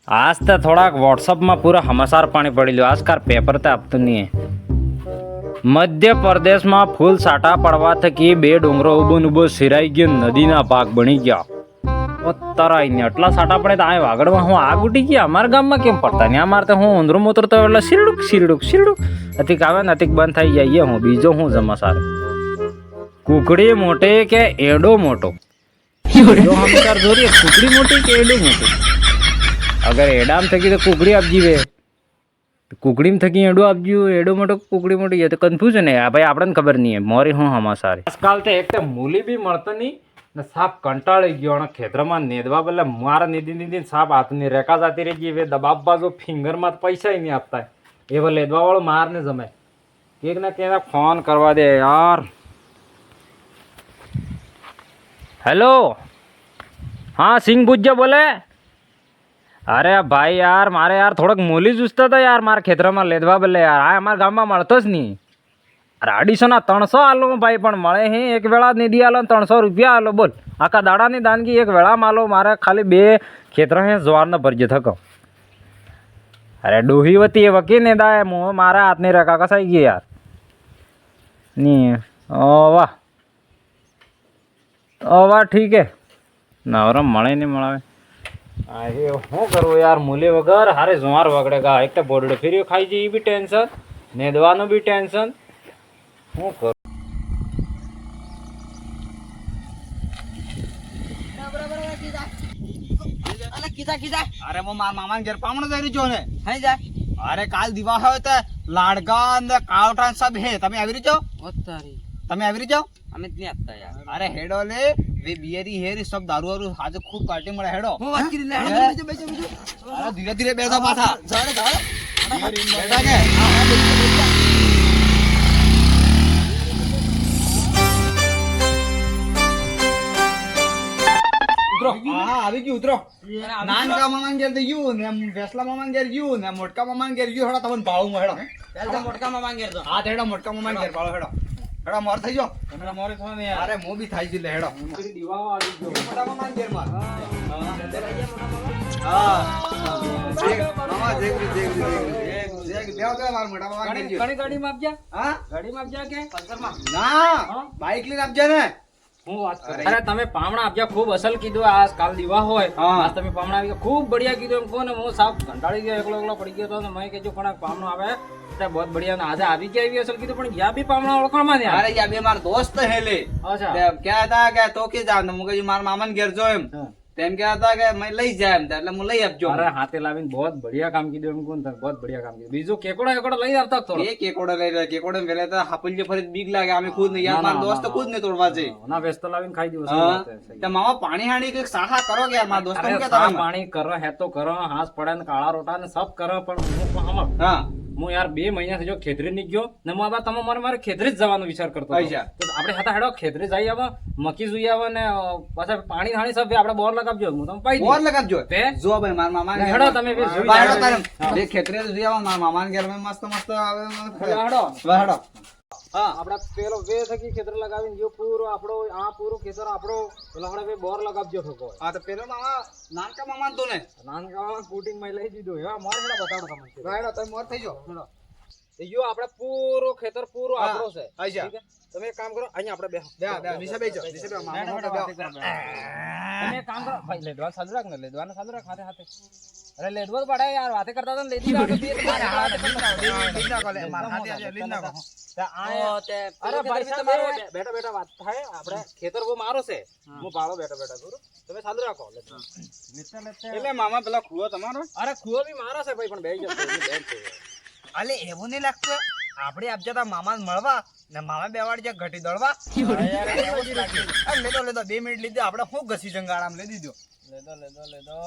आज तो थोड़ा व्हाट्सअप में पूरा हमासार पानी पड़ी लो आजकल पेपर तो आपतो नहीं है। मध्य प्रदेश में फूल साटा पड़वा थकी बे डोंगरो उबो उबो सिराई गयो नदीना भाग बनी गया तराई ने आटला साटा पड़े तो आए वागड़ में हूँ आग उठी गया अमार गाम में केम पड़ता नहीं अमार तो हूँ उंदरू मूत्र तो एटले सिरडुक सिरडुक सिरडुक अतिक आवे ने अतिक बंद थई जाइए हूँ बीजो हूँ जमासार कुकड़ी मोटे के एडो मोटो जो हम कर जोरी कुकड़ी मोटी के एडो मोटो अगर एडाम थकी तो कुकड़ी आपजीवे कुकड़ी में थकी एडो आपज्यू एडो मोटो कुकड़ी मोटी है तो कन्फ्यूजन है भाई आपने खबर नहीं है मोरी हूँ हमासारे आजकल तो एक तो मूली भी मळतो नहीं ने साप कंटाळी गयो અને ખેતરમાં નેદવા બદલે મારા નીદી નીદી સાપ હાથની રેખા જાતી રહી ગઈ હવે દબાબ બાજુ ફિંગરમાં પૈસા ही नहीं આપતા એવો લેદવા વાળો માર ને જમે કેક ના કેના ફોન કરવા દે यार हेलो हाँ सिंह बुज्जा बोले अरे भाई यार मारे यार थोड़क मूली जूसता था यार मारे खेतर में लेदवा बदले यार आ अमार गाम में मळतो ज नहीं अरे 250 आलो भाई पण मळे ही एक वेळा निधी आलो 300 रुपया आलो बोल आखा दाडानी दानगी एक वेळा मालो मारे खाली 2 खेतर हे ज्वार न भरजे थको अरे डोही वती है वकी ने दाए मो मारा हाथ ने रखा कसाई गई यार नी ओ वाह ठीक है नवरा मळे नहीं मळावे अरे हूँ करूँ यार मूली वगर हारे ज्वार वगड़ेगा एक तो बोर्ड फिर खाई जी भी टेंशन नेदवानो भी टेंशन हूँ करूँ अरे मो मामा घर पामण जाई रही ने है जा अरे काल दिवा हो तो लाडका ने कावटा सब है तमे आवी रही तमे आवी रही અમે જ નહીં આપતા યાર अरे हेडो ले वे बियरी हेरी सब दारू वारू आज खूब पार्टी मळे हेडो હું વાત કરી લે બેજો अरे धीरे धीरे बेजा पाथा बेटा के उतरो हां આવી ગયું ઉતરો નાનકા મામાન ઘેર તો યુ ને વેસલા મામાન ઘેર યુ ને મોટકા મામાન ઘેર યુ હેડો તમને ભાળું હેડો પહેલા મોટકામાં માંગેર તો હા હેડો મોટકા મામાન ઘેર ભાળો હેડો હેડો મોર થઈ જો તમે મોરે થો ને યાર અરે મો બી થાય છે લે હેડો દીવાઓ આવી ગયો મોટા મામાન ઘેર માર હા મામા જેગ દેવ દે માર મોટા મામાન ઘેર ઘણી ગાડીમાં આપજા હા ગાડીમાં આપજા કે પંચરમાં ના બાઈક લઈને આપજે ને હું વાત કરું અરે તમે પામણા આપજા ખૂબ અસલ કીધું આજ કાલ દીવા હોય આજ તમે પામણા આવી ગયા ખૂબ બઢિયા કીધું એમ કોને હું સાફ કંટાળી ગયો એકલો એકલો પડી ગયો તો ને મેં કીધું પણ પામણો આવે તે बहुत बढ़िया आज આવી ગયા એવી અસલ કીધું પણ યા બી પામણા ઓળખાણમાં ને અરે યા બે માર દોસ્ત હે લે અચ્છા તે ક્યાં હતા કે તો કે જાવ ને મુકે માર મામાન ઘેર જો એમ તેમ ક્યાં હતા કે મેં લઈ જાય એમ એટલે હું લઈ આપજો અરે હાથે લાવીને बहुत बढ़िया काम કીધું એમ કોણ बहुत बढ़िया काम કીધું બીજો કેકોડા કેકોડા લઈ આવતા થોડો એ કેકોડો લઈ લે કેકોડો વેલે તો હાપુલ જે ફરી બીક લાગે અમે ખુદ ને યાર માર દોસ્ત ખુદ ને તોડવા છે ના વેસ્ટ લાવીને ખાઈ દીધું તે મામા પાણી હાણી કે સાહા કરો કે યાર માર દોસ્ત કે તમે પાણી કરો હે તો કરો હાથ પડે ને કાળા રોટા ને સબ કરો પણ હું હા હું યાર 2 મહિનાથી જો ખેતરી ની ગયો ને હું આબા તમે મારે ખેતરી જ જવાનો વિચાર કરતો હતો તો આપણે હતા હેડો ખેતરી જઈ આવા મકી જોઈ આવા ને પાછા પાણી હાણી સબ આપણે બોર લગાવજો હું તમે પાઈ બોર લગાવજો તે જો ભાઈ માર મામા હેડો તમે બે જોઈ હેડો તારે બે ખેતરી જોઈ આવા માર મામાન ઘેર મે મસ્ત મસ્ત આવે હેડો હેડો હા આપડા પેલો વે થકી ખેતર લગાવીને જો પૂરો આપણો આ પૂરો ખેતર આપણો પેલો હડે બોર લગાવજો ઠોકો હા તો પેલો મામા નાનકા મામા તો ને નાનકા કુટિંગ માં લઈ દીધો હે મોર હેડા બતાડો તમને હેડો તમે મોર થઈ જો હેડો એ જો આપણે પૂરો ખેતર પૂરો આપણો છે આઈજા ઠીક છે તમે એક કામ કરો અહીંયા આપણે બે નિશા બેજો નિશા બે મામા મોટો બે તમે એક કામ કરો ભાઈ લેડવા ચાલુ રાખ ને લેડવાને ચાલુ રાખ હાથે હાથે અરે લેડવો પડે યાર વાતે કરતા હતા ને લેડી રાખ તો લીંડા કોલે માર હાથે આજે લીંડા કો અરે ભાઈ તમારો બેટા બેટા વાત થાય આપણે ખેતર વો મારો છે હું પાળો બેટા બેટા કરું તમે ચાલુ રાખો એટલે મામા પેલા ખુઓ તમારો અરે ખુઓ બી મારો છે ભાઈ પણ બેહી જતો અલે એવું નહીં લાગતું આપણે આપ જતા મામાને મળવા ને મામા બેવાડ જે ઘટી દળવા લેતો 2 મિનિટ લીધી આપણે હું ઘસી જંગાળામ લઈ દીધો લેદો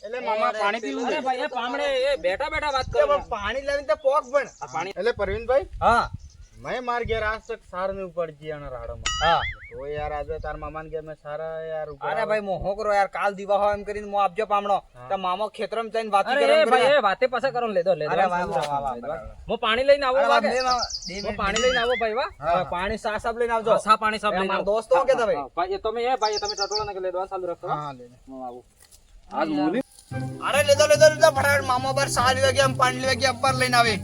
એટલે મામા પાણી પીવું અરે ભાઈ એ પામડે એ બેટા બેટા વાત કરો પાણી લાવીને તો પોક પણ પાણી એટલે પરવીનભાઈ હા मैं मार गया आज तक सार में ऊपर जिया ना राड़ो में हां तो यार आज तार मामान गया मैं सारा यार ऊपर अरे भाई मोह करो यार काल दीवा हो एम કરીને મો આપજો પામણો તો મામો ખેતરમ જઈને વાત કરે અરે ભાઈ એ વાતે પાછા કરો લેદો અરે વાહ હું પાણી લઈને આવો વાગે હું પાણી લઈને આવો ભાઈ વાહ પાણી સા સાબ લઈને આવજો સા પાણી સાબ લઈને આવો દોસ્તો કે ભાઈ ભાઈ તમે એ ભાઈ તમે ટટોળા ને લેદવા ચાલુ રાખો હા લે હું આવું આજ મૂલી અરે લીધો ફટાફટ મામા બાર 4 વાગ્યા પાણી વાગ્યા અપ્પર લઈને આવે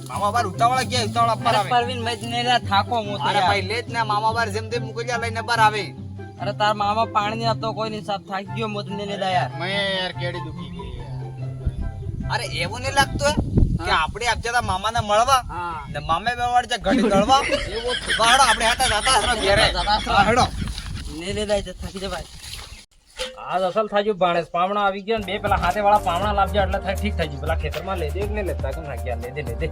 મામા બાર ઉતાવળા ગયા ઉતાવળા અપ્પર આવે પરવીન મેં ને થાકો હું તો અરે ભાઈ લે જ ને મામા બાર જેમ તેમ મુકિયા લઈને અપ્પર આવે અરે તાર મામા પાણી ની હતો કોઈ ની સાથ થાકી ગયો મોત ને લેદા યાર મેં યાર કેડી દુખી ગઈ યાર અરે એવું નહીં લાગતું કે આપણે આપજતા મામાને મળવા ને મામે બેવાડ છે ઘડી દળવા એવો વાડો આપણે હાટા જાતા હરો ઘેરે હેડો ને લેદા છે થાકી જ ભાઈ આજ અસલ થાય ભાણેજ પામણા આવી ગયા ને બે પેલા હાથે વાળા પામણા લાવજો એટલે થાય ઠીક થઈ ગયું પેલા ખેતરમાં લેદે કે નહીં લેતા કેમ નાખ્યા લેદે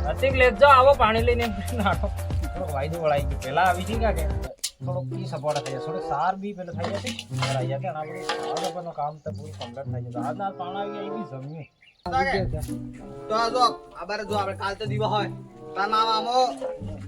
અતિક લેજો આવો પાણી લઈને નાખો થોડો વાયદો વળાઈ ગયો પેલા આવી ગઈ કે થોડો કી સપોર્ટ થઈ થોડો સાર બી પેલો થઈ જતી રાયા કે આપણે આપણો કામ તો પૂરું કમ્પ્લીટ થઈ જતું આજના પાણા આવી ગયા એવી જમ્યું તો આ જો આ બાર જો આપણે કાલ તો દીવા હોય તાર મામો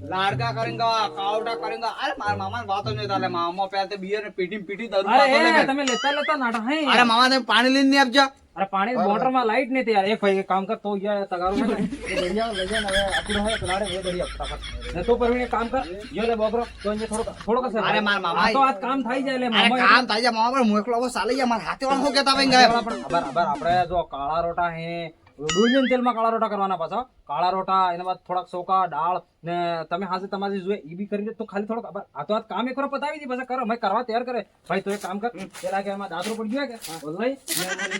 લાડકા કરેંગા કાવટા કરેંગા અરે માર મામા વાતો નહીં તાલે મામા પહેલા તો બિયર ને પીટી દારૂ પાતો ને તમે લેતા નાટા હે અરે મામા તમે પાણી લઈને નહીં આપજો અરે પાણી મોટર માં લાઈટ નથી યાર એક ભાઈ કામ કર તો યાર તગારું ને લઈ જાવ હવે આપણું હોય તો લાડે એ દરી આપતા ને તો પરવીને કામ કર યો લે બોકરો તો અહીંયા થોડો કસે અરે માર મામા તો આજ કામ થઈ જાય લે અરે મામા કામ થાય છે મામા પર મોકલો હવે સાલે ગયા માર હાથે વાળો કેતા ભાઈ ગયા બરાબર આપણે જો કાળા રોટા હે ડુંગળી તેલમાં કાળા રોટા કરવાના પાછા કાળા રોટા એના બાદ થોડાક સોકા દાળ ને તમે હાથે તમારી જોઈએ એ બી કરી દે તો ખાલી થોડોક આ તો આ કામ એક વાર પતાવી દી પછી કરો મેં કરવા તૈયાર કરે ભાઈ તો એક કામ કર પેલા કે એમાં દાદરો પડી ગયો કે બોલાઈ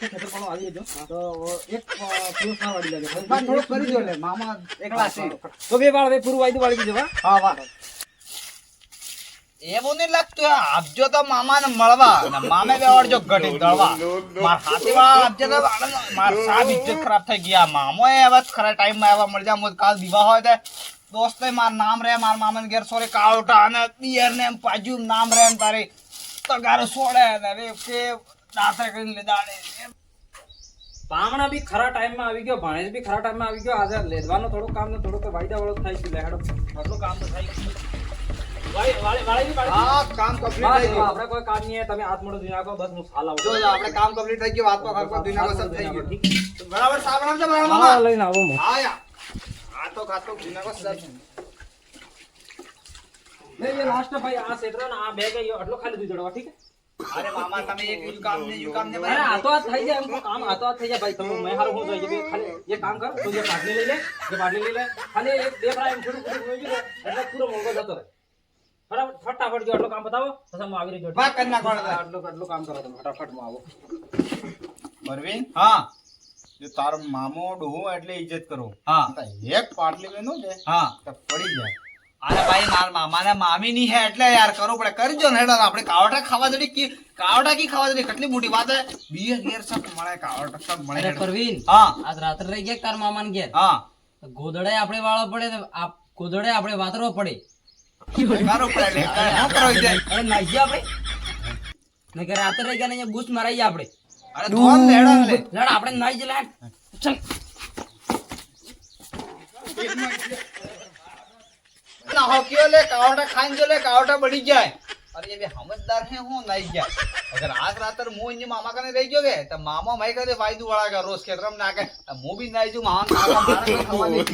ખેતર પાણો આવી જજો તો એક પૂરું સાર વાળી લેજો બસ થોડું કરી દો લે મામા એકલા છે તો બે વાળ બે પૂરું વાયદું વાળી દીધું હા વાહ એવું નહીં લાગતું આપજો તો મામા ને મળવા ને મામે બેવાડજો ઘડી દળવા માર હાથે વાળા આપજો તો માર સાબ ઇજ્જત ખરાબ થઈ ગયા મામો એ હવે ખરા ટાઈમ માં આવા મળી જા મોત કાલ દીવા હોય તે દોસ્તે માર નામ રે માર મામા ને ઘેર સોરે કાવટા અને દિયર ને પાજુ નામ રે તારે તગાર સોડે ને રે કે દાતે કરીને લેદાડે પામણા બી ખરા ટાઈમમાં આવી ગયો ભાણેજ બી ખરા ટાઈમમાં આવી ગયો આજે લેદવાનું થોડું કામ ને થોડું વાયદા વાળો થઈ ગયું લેડો આટલું કામ તો થઈ ગયું હા કામ કમ્પ્લીટ થઈ ગયું આપણે કોઈ કામ નહીં તમે હાથ મોડું નાખો બસ હું સાલ આવું જો આપણે કામ કમ્પ્લીટ થઈ ગયું વાત તો ખરકો દિનાકો સબ થઈ ગયું બરાબર સાબરામ છે મારા હા મામા લઈને આવો હું હા યા આ તો ખાતો દિનાકો સબ નહીં ये लास्ट भाई આ સેટર ને આ બેગ આટલો ખાલી દૂધ જડવા ઠીક અરે મામા તમે એક યુ કામ ને અરે આ તો આ થઈ જાય એમ કામ આ તો આ થઈ જાય ભાઈ તમે મેં હારું હું જોઈએ ખાલી ये काम कर तो ये पाटली ले ले खाली एक दे फ्राई एम થોડું હોય છે એટલે પૂરો મોંઘો જતો રહે બરાબર ફટાફટ જો આટલું કામ બતાવો પછી હું આવી રહ્યો વાત કરી નાખો આટલું કામ કરો તમે ફટાફટ માં આવો પરવીન હા જો તાર મામો ડોહો એટલે ઇજ્જત કરો હા એક પાટલી મેં નો દે હા તો પડી જાય અરે ભાઈ માર મામા ને મામી ની હે એટલે યાર કરો પડે કરજો ને હેડા આપણે કાવટા ખાવા જડી કી કાવટા કી ખાવા જડી કેટલી મોટી વાત હે બીએ ઘેર સબ મળે કાવટા સબ મળે અરે પરવીન હા આજ રાત્રે રહી ગયા તાર મામા ને ઘેર હા ગોદડે આપણે વાળો પડે ને ગોદડે આપણે વાતરો પડે કરો પડે લે હું કરો ઈ અરે નાઈ ગયા આપણે ને કે રાત્રે રહી ગયા ને અહીંયા બૂસ મરાઈ ગયા આપણે અરે દોન લેડા લે લડ આપણે નાઈ જલા ચલ ના હો ક્યો લે કાવટા ખાઈને જો લે કાવટા બળી જાય અરે ये भी समझदार है હું નાઈ ગયા અગર આજ રાતર મો ઇને મામા કને રહી ગયો કે તો મામા માઈ કરે વાયદુ વાળા કે રોજ ખેતરમ નાખે મો બી નાઈ જુ મામા ખાવા મારે ખાવાની